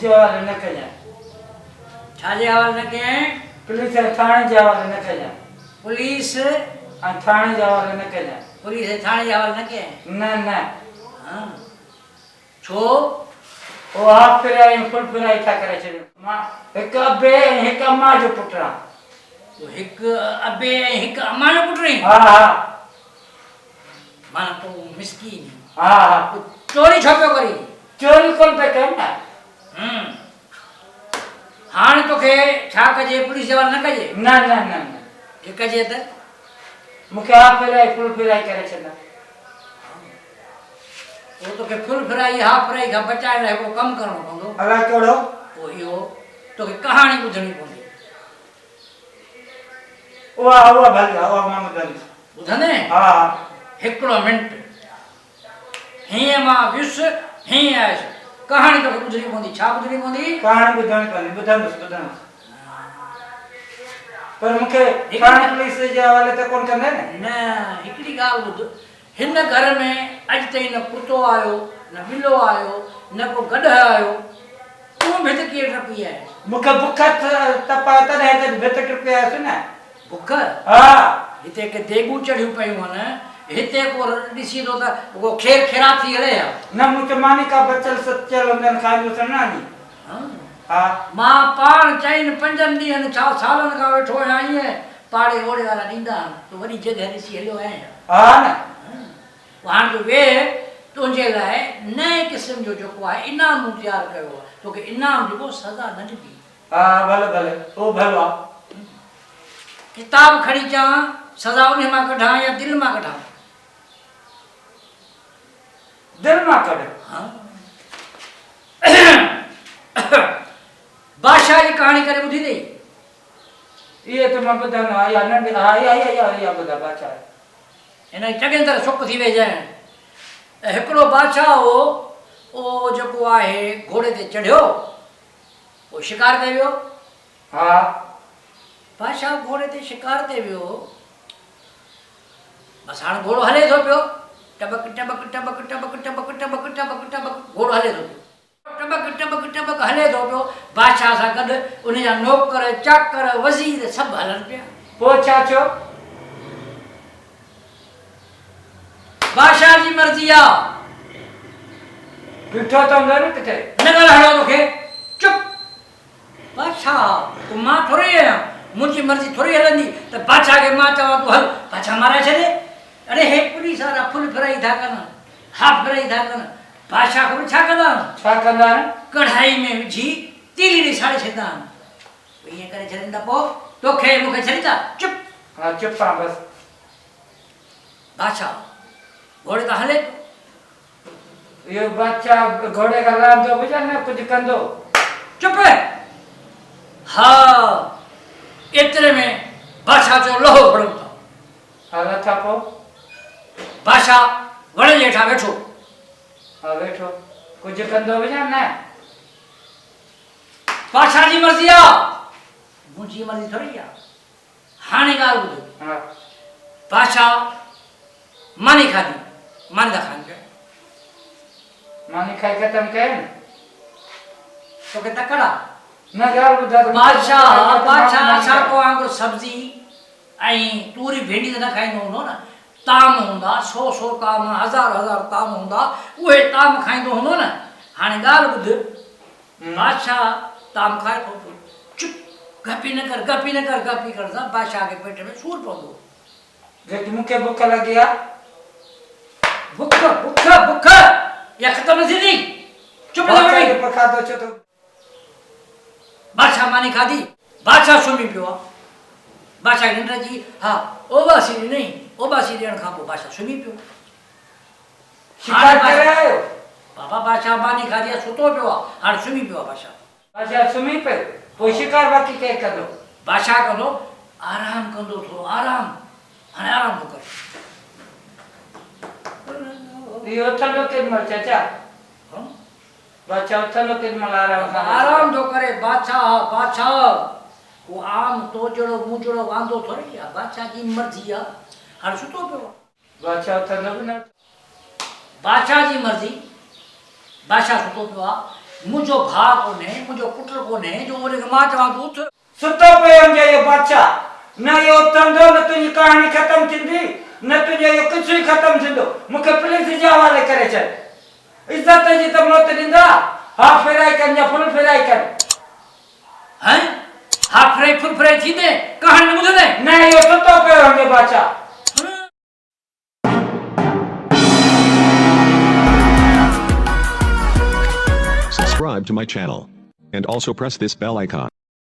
जे हवाले न कजां। छाजे हवाले न कजां? पुलिस ऐं थाणे जे हवाले न कजां। पुलिस ऐं थाणे जे हवाले न कजां। पुलिस ऐं थाणे जे हवाले न कजां? न न। हाँ छो? वो हाफ फिराई फुल फिराई था करे छॾियो। मां हिकु अबे ऐं हिकु अम्मा जो पुटु आहियां। तो हिकु अबे ऐं हिकु अम्मा जो पुटु आहीं? हा हा। माना तूं मिसकीन। हा हा। चोरी छो पियो करी? चोरी कोन पिया कनि न। हाणे तोखे छा कजे? पुलिस जे हवाले न कजे? न न न न। जे कजे त मूंखे हाफ फिराई फुल फिराई करे छॾा। वो तोखे फुल फ्राई हाफ फ्राई खां बचाइण लाइ हिकिड़ो कमु करणो पवंदो। अलाए कहिड़ो? पोइ इहो तोखे कहाणी ॿुधणी पवंदी। उहा उहा भली उहा मां ॿुधंदुसि। ॿुधंदे? हा। हिकिड़ो मिंट। हीअं मां वियुसि हीअं आयुसि। कहाणी तोखे ॿुधणी पवंदी। छा ॿुधणी पवंदी? कहाणी ॿुधणी पवंदी। ॿुधंदुसि ॿुधंदुसि। पर मूंखे थाणे पुलिस जे हवाले त कोन कंदे न? न हिकिड़ी ॻाल्हि ॿुध। हिन घर में अॼु ताईं न कुतो आयो न ॿिलो आयो न को गॾु आयो। तूं भित कीअं टपी आहे? मूंखे बुख तपा तॾहिं हिते भित टपी आयुसि न। बुख? हा। हिते के देगूं चढ़ियूं पियूं आहिनि। हिते को ॾिसी थो त को खेर खेरा थी हले या? न मूंखे मानी का बचल सचल हूंदनि खाईंदुसि न नी। हा। मां पाण चईनि 5 ॾींहंनि 6 सालनि खां वेठो आहियां ईअं पाड़े ओड़े वारा ॾींदा आहिनि। तूं वॾी जॻह ॾिसी हलियो आहीं। हा न। हाणे तूं वेह। तुंहिंजे लाइ नए क़िस्म जो जेको आहे इनाम मूं तयारु कयो आहे। तोखे इनाम ॾिबो, सज़ा न ॾिबी। हा भले भले उहो भलो आहे। किताब खणी अचां सज़ा उन मां कढां या दिलि मां कढां? दिलि मां कढ। हा। बादशाह जी कहाणी करे ॿुधी अथई? इहे त मां ॿुधंदो आहियां। नंढी हा इहा ॿुधा बादशाह। हिन चङी तरह सुख थी वेजांइ। हिकिड़ो बादशाह हो, उहो जेको आहे घोड़े ते चढ़ियो, पोइ शिकार ते वियो। हा। बादशाह घोड़े ते शिकार ते वियो। बसि हाणे घोड़ो हले थो पियो। टबक टबक टबक टबक टबक टबक टबक टबक घोड़ो हले थो पियो। टबक टबक टबक हले थो पियो। बादशाह सां गॾु उनजा नौकर चाकर वज़ीर सभु हलनि पिया। पोइ छा थियो? बादशाह जी मर्ज़ी आहे। ॾिठो त हूंदो न किथे? न ॻाल्हाइणो तोखे। चुप। बादशाह तूं मां थोरी आहियां। मुंहिंजी मर्ज़ी थोरी हलंदी त बादशाह खे मां चवां तूं हल बादशाह माराए छॾे। अरे हे पुलिस वारा फुल फ्राई था कनि, हाफ फ्राई था कनि। बादशाह ख़बर छा कंदा आहिनि? छा कंदा आहिनि? कढ़ाई में विझी तीली ॾे साड़े छॾींदा आहिनि। ईअं करे छॾींदा। पोइ तोखे मूंखे छॾींदा? चुप। हा चुप आहे बसि। बादशाह घोड़े तां हले थो। इहो बादशाह घोड़े खां लहंदो हुजे न कुझु कंदो? चुप। हा एतिरे में बादशाह जो लोहो खणो था। हा लथा। पोइ बादशाह वण जे हेठां वेठो। हा वेठो। कुझु कंदो हुजे न? बादशाह जी मर्ज़ी आहे, मुंहिंजी मर्ज़ी थोरी आहे। हाणे ॻाल्हि ॿुध। हा। बादशाह मानी खाधी। मानी था खाइनि पिया। मानी खाई ख़तमु कयो न? तोखे तकड़ आहे? न ॻाल्हि ॿुधा। बादशाह असां को वांगुरु सब्ज़ी ऐं तूरी भेंडी त न खाईंदो हूंदो न। ताम हूंदा 100 ताम 1000 ताम हूंदा। उहे ताम खाईंदो हूंदो न। हाणे ॻाल्हि ॿुध। बादशाह ताम खाए थो। चुप। गपी न कर गपी न कर गपी कर सां बादशाह खे पेट में सूर पवंदो। जेकी मूंखे बुख लॻी आहे। बुख बुख बुख या ख़तमु न थींदी। चुप न वेही। खाधो छो तो? बादशाह मानी खाधी। बादशाह सुम्ही पियो आहे। बादशाह निंड जी हा ओबासी ॾिनई। ओबासी ॾियण खां पोइ बादशाह सुम्ही पियो। शिकार करे आयो? बाबा बादशाह मानी खाधी आहे सुतो पियो आहे। हाणे सुम्ही पियो आहे बादशाह। बादशाह सुम्ही पियो। पोइ शिकार बाक़ी केरु कंदो? बादशाह कंदो आराम कंदो थोरो आराम। हाणे आराम थो करे। इहो उथंदो केॾीमहिल चाचा? बादशाह उथंदो केॾीमहिल आराम थो करे। बादशाह वो आम तोजड़ो मुजड़ो वांदो थोरी आहे। बादशाह जी मर्ज़ी आहे। हाणे सुतो पियो आहे। बादशाह उथंदो बि न। बादशाह जी मर्ज़ी। बादशाह सुतो पियो आहे। मुंहिंजो भाउ कोन्हे मुंहिंजो पुटु कोन्हे जो उनखे मां चवां तूं उथ सुतो पियो हुजे इहो बादशाह न इहो उथंदो न तुंहिंजी कहाणी ख़तमु थींदी न तुंहिंजो इहो कुझु ई ख़तमु थींदो मूंखे पुलिस जे हवाले करे छॾ इज़त जी त मौत ॾींदा हाफ फिराई कनि या फुल फिराई कनि हैं हाफ फ्राई फुल फ्राई थींदे कहाणी न ॿुधंदे न इहो सुतो पियो हुजे बादशाह Subscribe to my channel. And also press this bell icon.